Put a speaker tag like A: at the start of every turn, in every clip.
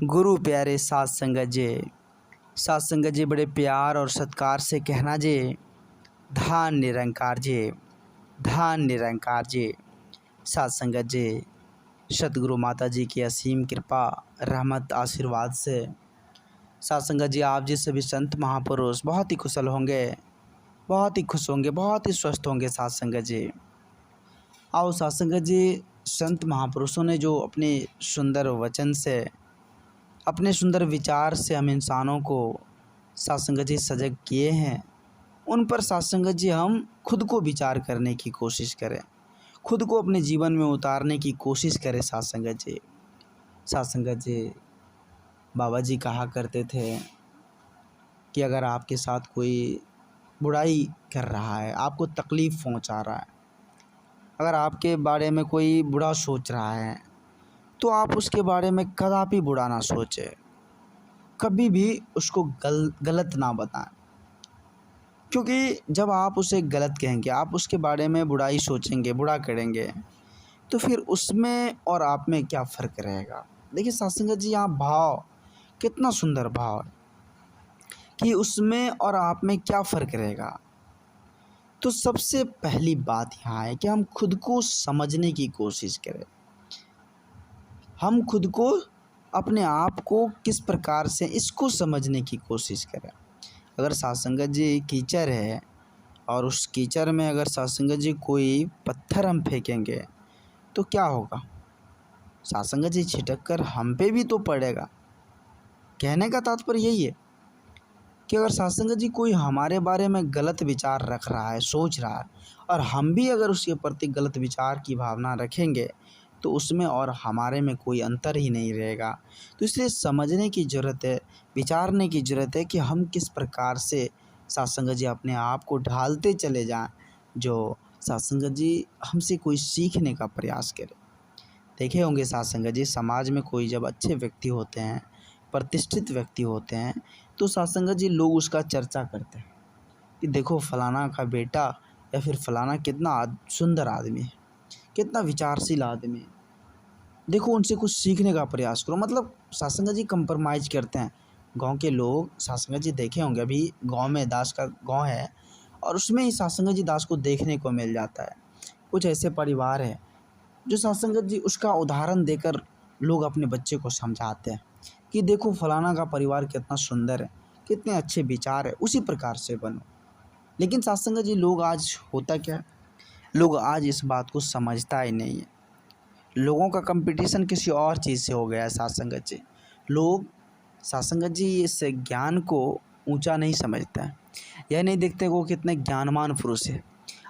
A: गुरु प्यारे साथ संगत जे, साथ संगत जी बड़े प्यार और सत्कार से कहना जे, धान निरंकार जे, धान निरंकार जे। साथ संगत जे, सतगुरु माता जी की असीम कृपा रहमत आशीर्वाद से साथ संगत जी आप जी सभी संत महापुरुष बहुत ही कुशल होंगे, बहुत ही खुश होंगे, बहुत ही स्वस्थ होंगे। साथ संगत जी आओ साथ संगत जी, संत महापुरुषों ने जो अपने सुंदर वचन से, अपने सुंदर विचार से हम इंसानों को साथ संगत जी सजग किए हैं, उन पर साथ संगत जी हम खुद को विचार करने की कोशिश करें, खुद को अपने जीवन में उतारने की कोशिश करें। साथ संगत जी, साथ संगत जी बाबा जी कहा करते थे कि अगर आपके साथ कोई बुराई कर रहा है, आपको तकलीफ़ पहुंचा रहा है, अगर आपके बारे में कोई बुरा सोच रहा है, तो आप उसके बारे में कदापि बुरा ना सोचें, कभी भी उसको गलत ना बताएं। क्योंकि जब आप उसे गलत कहेंगे, आप उसके बारे में बुराई सोचेंगे, बुरा करेंगे, तो फिर उसमें और आप में क्या फ़र्क रहेगा। देखिए साथ संगत जी, यहाँ भाव कितना सुंदर भाव है कि उसमें और आप में क्या फ़र्क रहेगा। तो सबसे पहली बात यहाँ है कि हम खुद को समझने की कोशिश करें, हम खुद को, अपने आप को किस प्रकार से इसको समझने की कोशिश करें। अगर साथ संगत जी कीचड़ है और उस कीचड़ में अगर साथ संगत जी कोई पत्थर हम फेंकेंगे तो क्या होगा, साथ संगत जी छिटक कर हम पे भी तो पड़ेगा। कहने का तात्पर्य यही है कि अगर साथ संगत जी कोई हमारे बारे में गलत विचार रख रहा है, सोच रहा है, और हम भी अगर उसके प्रति गलत विचार की भावना रखेंगे तो उसमें और हमारे में कोई अंतर ही नहीं रहेगा। तो इसलिए समझने की ज़रूरत है, विचारने की ज़रूरत है कि हम किस प्रकार से साथ संगत जी अपने आप को ढालते चले जाएं, जो साथ संगत जी हमसे कोई सीखने का प्रयास करें। देखे होंगे साथ संगत जी, समाज में कोई जब अच्छे व्यक्ति होते हैं, प्रतिष्ठित व्यक्ति होते हैं, तो साथ संगत जी लोग उसका चर्चा करते हैं कि देखो फलाना का बेटा या फिर फलाना कितना सुंदर आदमी है, कितना विचारशील आदमी है, देखो उनसे कुछ सीखने का प्रयास करो। मतलब साथ संगत जी कंप्रोमाइज़ करते हैं। गांव के लोग साथ संगत जी देखे होंगे, अभी गांव में दास का गांव है और उसमें ही साथ संगत जी दास को देखने को मिल जाता है। कुछ ऐसे परिवार है जो साथ संगत जी उसका उदाहरण देकर लोग अपने बच्चे को समझाते हैं कि देखो फलाना का परिवार कितना सुंदर है, कितने अच्छे विचार है, उसी प्रकार से बनो। लेकिन साथ संगत जी लोग आज होता क्या है, लोग आज इस बात को समझता ही नहीं है। लोगों का कंपटीशन किसी और चीज़ से हो गया है। साथ संगत जी लोग, साथ संगत जी इस ज्ञान को ऊंचा नहीं समझते हैं, यह नहीं देखते वो कितने ज्ञानवान पुरुष है।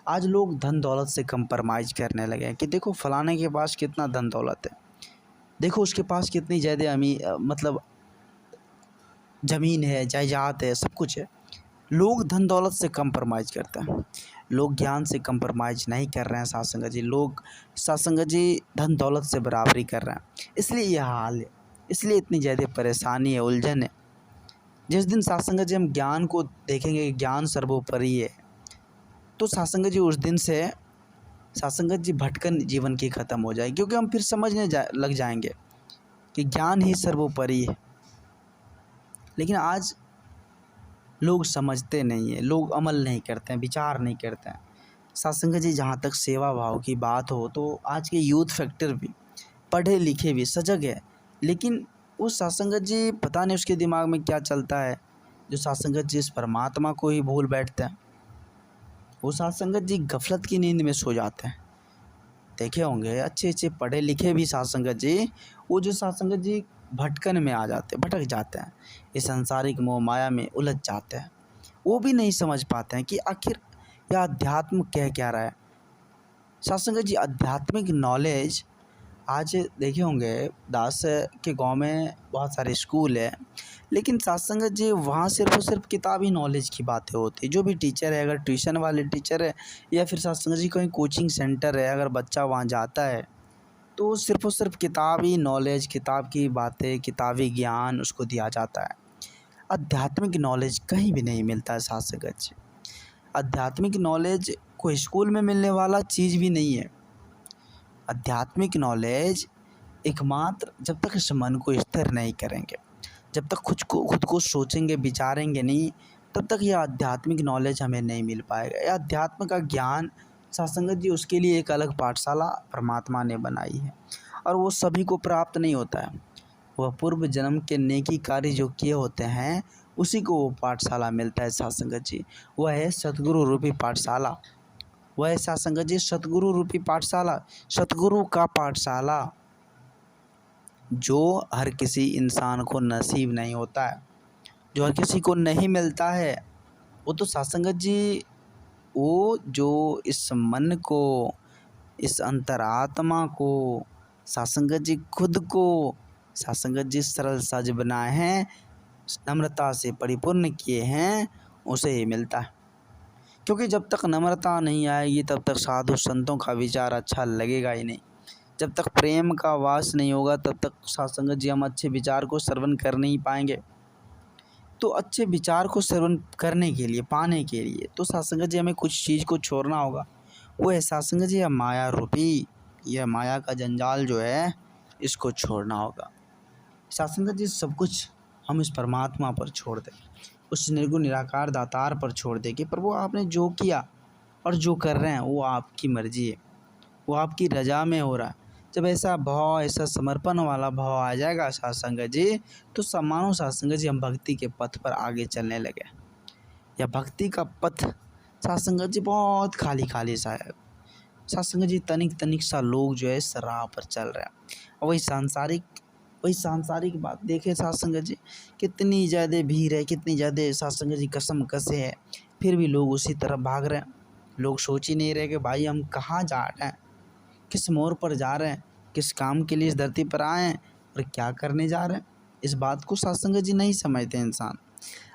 A: आज लोग धन दौलत से कंप्रोमाइज़ करने लगे हैं कि देखो फलाने के पास कितना धन दौलत है, देखो उसके पास कितनी ज़्यादा मतलब ज़मीन है, जायदाद है, सब कुछ है। लोग धन दौलत से कंप्रोमाइज़ करते हैं, लोग ज्ञान से कंप्रोमाइज़ नहीं कर रहे हैं। साथ संगत जी लोग, साथ संगत जी धन दौलत से बराबरी कर रहे हैं, इसलिए यह हाल है, इसलिए इतनी ज़्यादा परेशानी है, उलझन है। जिस दिन साथ संगत जी हम ज्ञान को देखेंगे कि ज्ञान सर्वोपरि है, तो साथ संगत जी उस दिन से साथ संगत जी भटकन जीवन की ख़त्म हो जाएगी, क्योंकि हम फिर समझने लग जाएंगे कि ज्ञान ही सर्वोपरि है। लेकिन आज लोग समझते नहीं हैं, लोग अमल नहीं करते हैं, विचार नहीं करते हैं। साथ संगत जी जहाँ तक सेवा भाव की बात हो, तो आज के यूथ फैक्टर भी, पढ़े लिखे भी, सजग है, लेकिन वो साथ संगत जी पता नहीं उसके दिमाग में क्या चलता है, जो साथ संगत जी इस परमात्मा को ही भूल बैठते हैं। वो साथ संगत जी गफलत की नींद में सो जाते हैं। देखे होंगे अच्छे अच्छे पढ़े लिखे भी साथ संगत जी, वो जो साथ संगत जी भटकन में आ जाते हैं, भटक जाते हैं, इस सांसारिक मोह माया में उलझ जाते हैं। वो भी नहीं समझ पाते हैं कि आखिर यह अध्यात्म कह क्या रहा है। साथ संगत जी आध्यात्मिक नॉलेज, आज देखे होंगे दास के गांव में बहुत सारे स्कूल है, लेकिन साथ संगत जी वहाँ सिर्फ और सिर्फ किताबी नॉलेज की बातें होती है। जो भी टीचर है, अगर ट्यूशन वाले टीचर है या फिर साथ संगत जी कहीं कोचिंग सेंटर है, अगर बच्चा वहाँ जाता है तो सिर्फ और सिर्फ किताबी नॉलेज, किताब की बातें, किताबी ज्ञान उसको दिया जाता है। आध्यात्मिक नॉलेज कहीं भी नहीं मिलता है। साथ संगत जी आध्यात्मिक नॉलेज कोई स्कूल में मिलने वाला चीज़ भी नहीं है। आध्यात्मिक नॉलेज एकमात्र जब तक इस मन को स्थिर नहीं करेंगे, जब तक खुद को सोचेंगे विचारेंगे नहीं, तब तक यह आध्यात्मिक नॉलेज हमें नहीं मिल पाएगा। यह अध्यात्म का ज्ञान सासंगत जी उसके लिए एक अलग पाठशाला परमात्मा ने बनाई है और वो सभी को प्राप्त नहीं होता है। वह पूर्व जन्म के नेकी कार्य जो किए होते हैं उसी को वो पाठशाला मिलता है सासंगत जी। वह है सतगुरु रूपी पाठशाला, वह है सासंगत जी सतगुरु रूपी पाठशाला, सतगुरु का पाठशाला जो हर किसी इंसान को नसीब नहीं होता है, जो हर किसी को नहीं मिलता है। वो तो सासंगत जी वो जो इस मन को, इस अंतरात्मा को सासंगत जी खुद को सासंगत जी सरल सहज बनाए हैं, नम्रता से परिपूर्ण किए हैं, उसे ही मिलता है। क्योंकि जब तक नम्रता नहीं आएगी तब तक साधु संतों का विचार अच्छा लगेगा ही नहीं। जब तक प्रेम का वास नहीं होगा तब तक सासंगत जी हम अच्छे विचार को श्रवण कर नहीं पाएंगे। तो अच्छे विचार को श्रवण करने के लिए, पाने के लिए तो सासंगत जी हमें कुछ चीज़ को छोड़ना होगा। वो है सासंगत जी माया रूपी, यह माया का जंजाल जो है इसको छोड़ना होगा। सासंगत जी सब कुछ हम इस परमात्मा पर छोड़ दें, उस निर्गुण निराकार दातार पर छोड़ दें कि प्रभु आपने जो किया और जो कर रहे हैं वो आपकी मर्जी है, वो आपकी रजा में हो रहा है। जब ऐसा भाव, ऐसा समर्पण वाला भाव आ जाएगा सासंगत जी, तो मानो सासंगत जी हम भक्ति के पथ पर आगे चलने लगे। या भक्ति का पथ सासंगत जी बहुत खाली खाली सा है। सासंगत जी तनिक तनिक सा लोग जो है इस राह पर चल रहे हैं। और वही सांसारिक बात देखे सासंगत जी, कितनी ज़्यादा भीड़ है, कितनी ज़्यादा सासंगत जी कसम कसे है, फिर भी लोग उसी तरफ भाग रहे हैं। लोग सोच ही नहीं रहे कि भाई हम कहाँ जा रहे हैं, किस मोड़ पर जा रहे हैं, किस काम के लिए इस धरती पर आए हैं और क्या करने जा रहे हैं। इस बात को सासंगत जी नहीं समझते इंसान।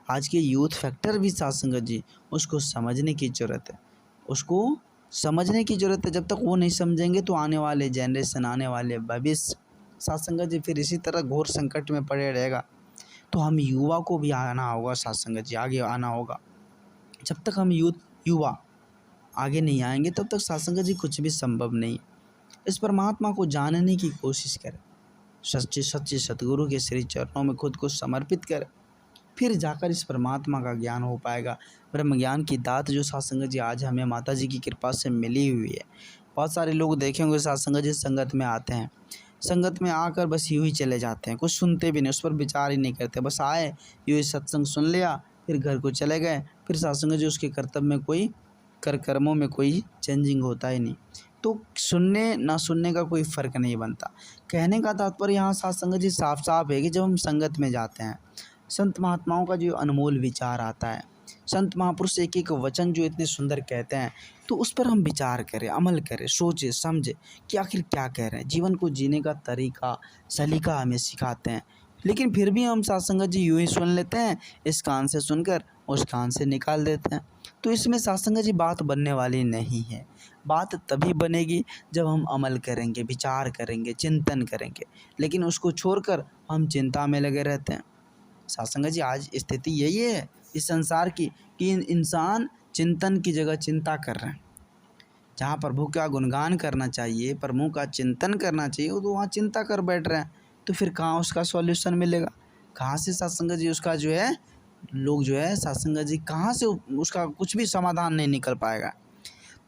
A: आज के यूथ फैक्टर भी सासंगत जी उसको समझने की ज़रूरत है, उसको समझने की ज़रूरत है। जब तक वो नहीं समझेंगे तो आने वाले जनरेशन, आने वाले भविष्य सासंगत जी फिर इसी तरह घोर संकट में पड़े रहेगा। तो हम युवा को भी आना होगा सासंगत जी, आगे आना होगा। जब तक हम युवा आगे नहीं आएंगे तब तक सासंगत जी कुछ भी संभव नहीं। इस परमात्मा को जानने की कोशिश करें, सच्चे सच्चे सतगुरु के श्री चरणों में खुद को समर्पित करें, फिर जाकर इस परमात्मा का ज्ञान हो पाएगा। ब्रह्म ज्ञान की दात जो सासंगत जी आज हमें माता जी की कृपा से मिली हुई है। बहुत सारे लोग देखे होंगे सासंगत जी संगत में आते हैं, संगत में आकर बस यूँ ही चले जाते हैं, कुछ सुनते भी नहीं, उस पर विचार ही नहीं करते, बस आए यूँ ही सत्संग सुन लिया फिर घर को चले गए। फिर सासंगत जी उसके कर्तव्य में कोई कर्मों में कोई चेंजिंग होता ही नहीं। तो सुनने ना सुनने का कोई फ़र्क नहीं बनता। कहने का तात्पर्य यहाँ सासंगत जी साफ साफ है कि जब हम संगत में जाते हैं, संत महात्माओं का जो अनमोल विचार आता है, संत महापुरुष एक एक वचन जो इतने सुंदर कहते हैं, तो उस पर हम विचार करें, अमल करें, सोचें समझें कि आखिर क्या कह रहे हैं। जीवन को जीने का तरीका, सलीका हमें सिखाते हैं। लेकिन फिर भी हम सासंगत जी यूँ ही सुन लेते हैं, इस कान से सुनकर उस कान से निकाल देते हैं। तो इसमें सासंगत जी बात बनने वाली नहीं है। बात तभी बनेगी जब हम अमल करेंगे, विचार करेंगे, चिंतन करेंगे। लेकिन उसको छोड़कर हम चिंता में लगे रहते हैं। सासंगत जी आज स्थिति यही है इस संसार की कि इंसान चिंतन की जगह चिंता कर रहे हैं। जहाँ प्रभु का गुणगान करना चाहिए, प्रभु का चिंतन करना चाहिए, वो तो वहाँ चिंता कर बैठ रहे हैं। तो फिर कहाँ उसका सॉल्यूशन मिलेगा, कहाँ से सासंगत जी उसका जो है लोग जो है सासंगत जी कहाँ से उसका कुछ भी समाधान नहीं निकल पाएगा।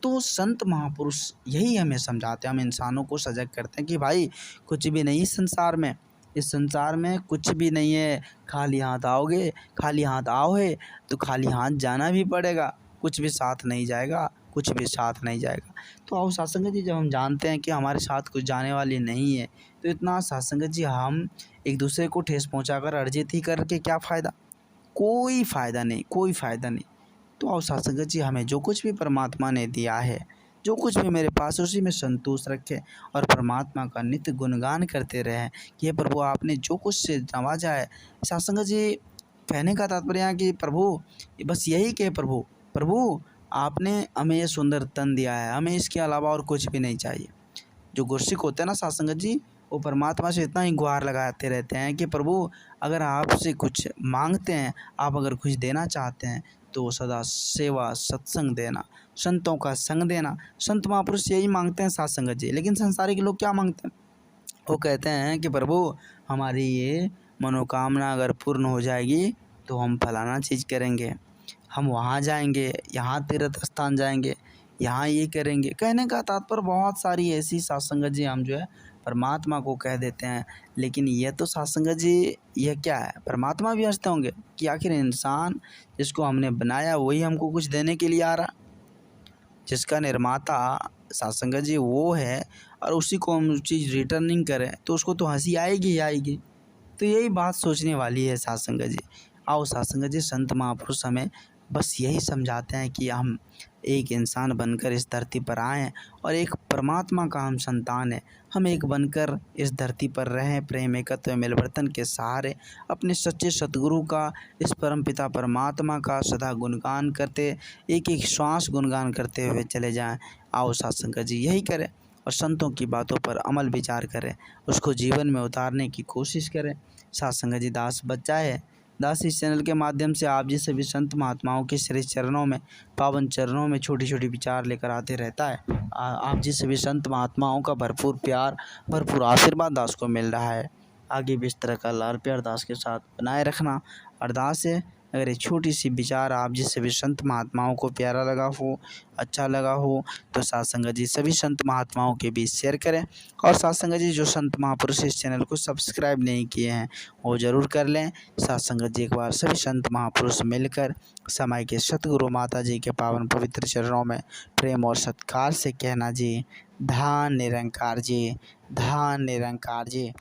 A: तो संत महापुरुष यही हमें समझाते हैं, हम इंसानों को सजग करते हैं कि भाई कुछ भी नहीं संसार में, इस संसार में कुछ भी नहीं है। खाली हाथ आओगे, खाली हाथ आओ है तो खाली हाथ जाना भी पड़ेगा, कुछ भी साथ नहीं जाएगा, कुछ भी साथ नहीं जाएगा। तो आओ सासंगत जी, जब हम जानते हैं कि हमारे साथ कुछ जाने वाली नहीं है तो इतना सासंगत जी हम एक दूसरे को ठेस पहुंचाकर अर्जित ही करके क्या फ़ायदा, कोई फ़ायदा नहीं, कोई फ़ायदा नहीं। तो आओ सासंगत जी हमें जो कुछ भी परमात्मा ने दिया है, जो कुछ भी मेरे पास उसी में संतोष रखें और परमात्मा का नित्य गुणगान करते रहें कि हे प्रभु आपने जो कुछ से नवाजा है। सासंगत जी कहने का तात्पर्य है कि प्रभु बस यही कि प्रभु प्रभु आपने हमें ये सुंदर तन दिया है, हमें इसके अलावा और कुछ भी नहीं चाहिए। जो गुरसिक होते हैं ना सासंगत जी, वो परमात्मा से इतना ही गुहार लगाते रहते हैं कि प्रभु अगर आपसे कुछ मांगते हैं, आप अगर कुछ देना चाहते हैं तो सदा सेवा सत्संग देना, संतों का संग देना। संत महापुरुष यही मांगते हैं सासंगत जी। लेकिन संसारी के लोग क्या मांगते हैं, वो कहते हैं कि प्रभु हमारी ये मनोकामना अगर पूर्ण हो जाएगी तो हम फलाना चीज़ करेंगे, हम वहाँ जाएंगे, यहाँ तीर्थ स्थान जाएंगे, यहाँ ये करेंगे। कहने का तात्पर्य बहुत सारी ऐसी सात संगत जी हम जो है परमात्मा को कह देते हैं। लेकिन ये तो सात संगत जी यह क्या है, परमात्मा भी हंसते होंगे कि आखिर इंसान जिसको हमने बनाया वही हमको कुछ देने के लिए आ रहा, जिसका निर्माता सात संगत जी वो है और उसी को हम चीज़ रिटर्निंग करें तो उसको तो हंसी आएगी ही आएगी। तो यही बात सोचने वाली है सात संगत जी। आओ सात संगत जी, संत महापुरुष हमें बस यही समझाते हैं कि हम एक इंसान बनकर इस धरती पर आए और एक परमात्मा का हम संतान हैं। हम एक बनकर इस धरती पर रहें, प्रेम एकत्व मिलवर्तन के सहारे अपने सच्चे सतगुरु का, इस परम पिता परमात्मा का सदा गुणगान करते, एक एक श्वास गुणगान करते हुए चले जाएं। आओ सात संगत जी यही करें और संतों की बातों पर अमल विचार करें, उसको जीवन में उतारने की कोशिश करें। सात संगत जी, दास बच्चा है। दास इस चैनल के माध्यम से आप जैसे भी संत महात्माओं के श्री चरणों में, पावन चरणों में छोटी छोटी विचार लेकर आते रहता है। आप जैसे भी संत महात्माओं का भरपूर प्यार, भरपूर आशीर्वाद दास को मिल रहा है। आगे भी इस तरह का लाड़ प्यार दास के साथ बनाए रखना। अरदास है अगर ये छोटी सी विचार आप जैसे भी संत महात्माओं को प्यारा लगा हो, अच्छा लगा हो, तो सात संगत जी सभी संत महात्माओं के बीच शेयर करें। और सात संगत जी जो संत महापुरुष इस चैनल को सब्सक्राइब नहीं किए हैं वो ज़रूर कर लें। सात संगत जी एक बार सभी संत महापुरुष मिलकर समय के सतगुरु माता जी के पावन पवित्र चरणों में प्रेम और सत्कार से कहना जी, धान निरंकार जी, धान निरंकार जी।